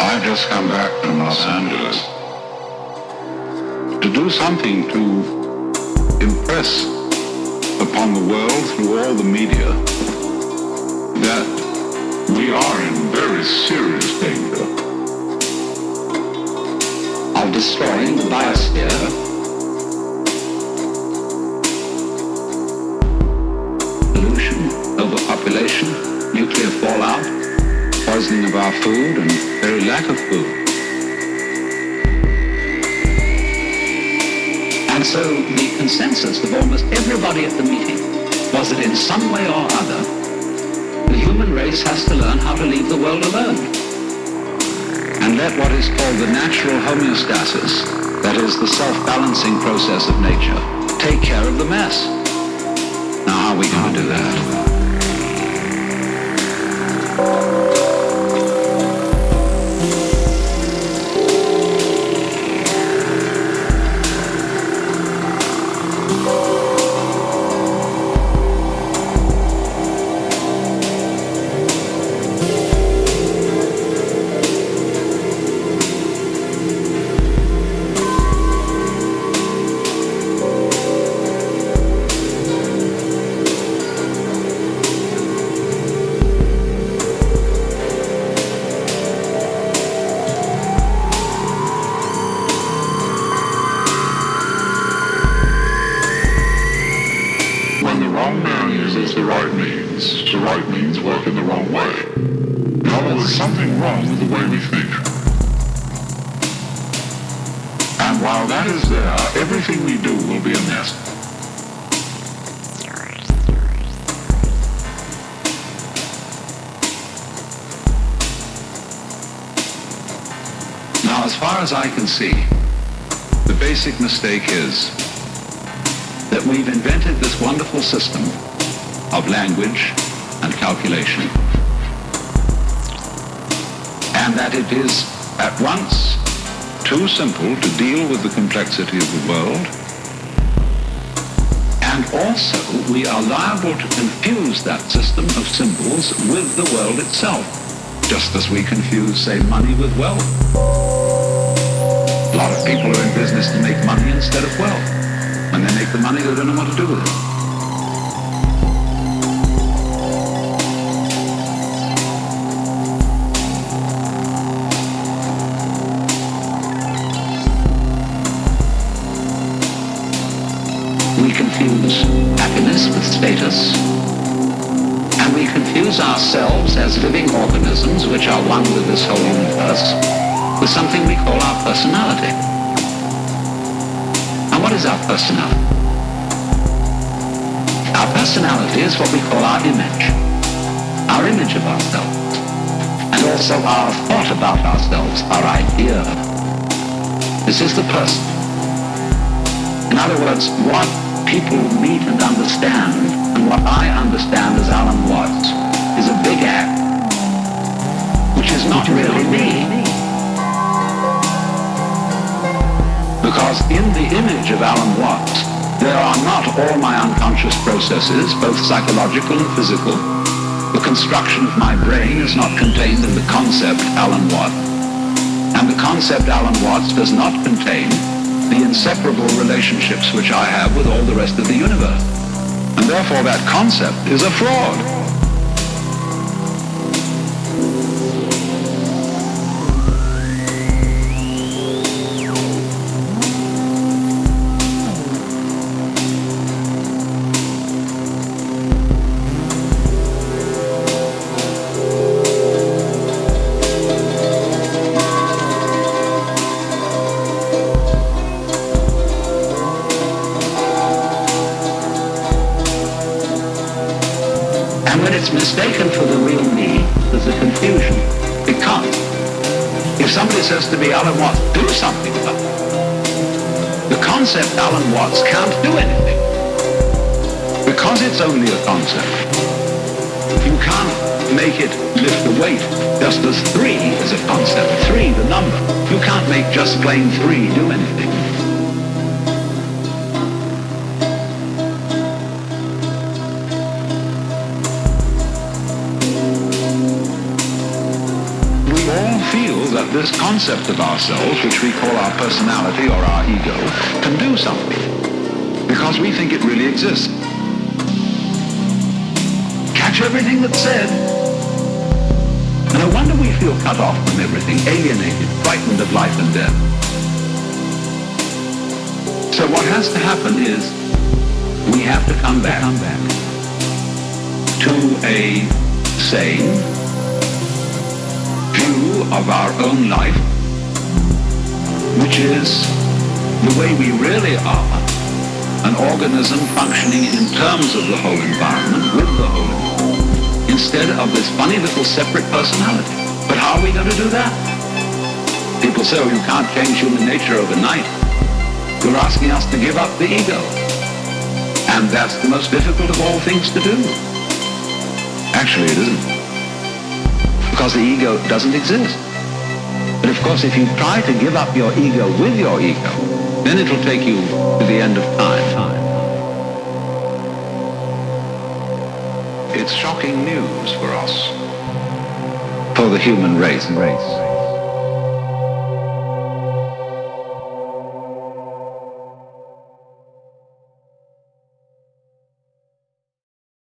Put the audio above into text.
I've just come back from Los Angeles to do something to impress upon the world through all the media that we are in very serious danger of destroying the biosphere, pollution, overpopulation, nuclear fallout, poisoning of our food and very lack of food. And so the consensus of almost everybody at the meeting was that in some way or other, the human race has to learn how to leave the world alone and let what is called the natural homeostasis, that is the self-balancing process of nature, take care of the mess. Now, how are we going to do that? Everything we do will be a mess. Now, as far as I can see, the basic mistake is that we've invented this wonderful system of language and calculation, and that it is at once too simple to deal with the complexity of the world, and also we are liable to confuse that system of symbols with the world itself, just as we confuse, say, money with wealth. A lot of people are in business to make money instead of wealth. When they make the money, they don't know what to do with it. We confuse happiness with status, and we confuse ourselves as living organisms which are one with this whole universe with something we call our personality. And what is our personality? Our personality is what we call our image of ourselves, and also our thought about ourselves, our idea. This is the person. In other words, what people meet and understand, and what I understand as Alan Watts, is a big act, which is not really me. Because in the image of Alan Watts, there are not all my unconscious processes, both psychological and physical. The construction of my brain is not contained in the concept Alan Watts, and the concept Alan Watts does not contain the inseparable relationships which I have with all the rest of the universe. And therefore that concept is a fraud. Mistaken for the real me, there's a confusion. It can't. If somebody says to me, Alan Watts, do something about it, the concept Alan Watts can't do anything. Because it's only a concept, you can't make it lift the weight, just as 3 is a concept, 3 the number. You can't make just plain 3 do anything. feel that this concept of ourselves, which we call our personality or our ego, can do something. Because we think it really exists. Catch everything that's said. And no wonder we feel cut off from everything, alienated, frightened of life and death. So what has to happen is we have to come back to a sane view of our own life, which is the way we really are, an organism functioning in terms of the whole environment, with the whole environment, instead of this funny little separate personality. But how are we going to do that? People say, oh, you can't change human nature overnight. You're asking us to give up the ego. And that's the most difficult of all things to do. Actually, it isn't. Because the ego doesn't exist. But of course, if you try to give up your ego with your ego, then it'll take you to the end of time. It's shocking news for us, for the human race.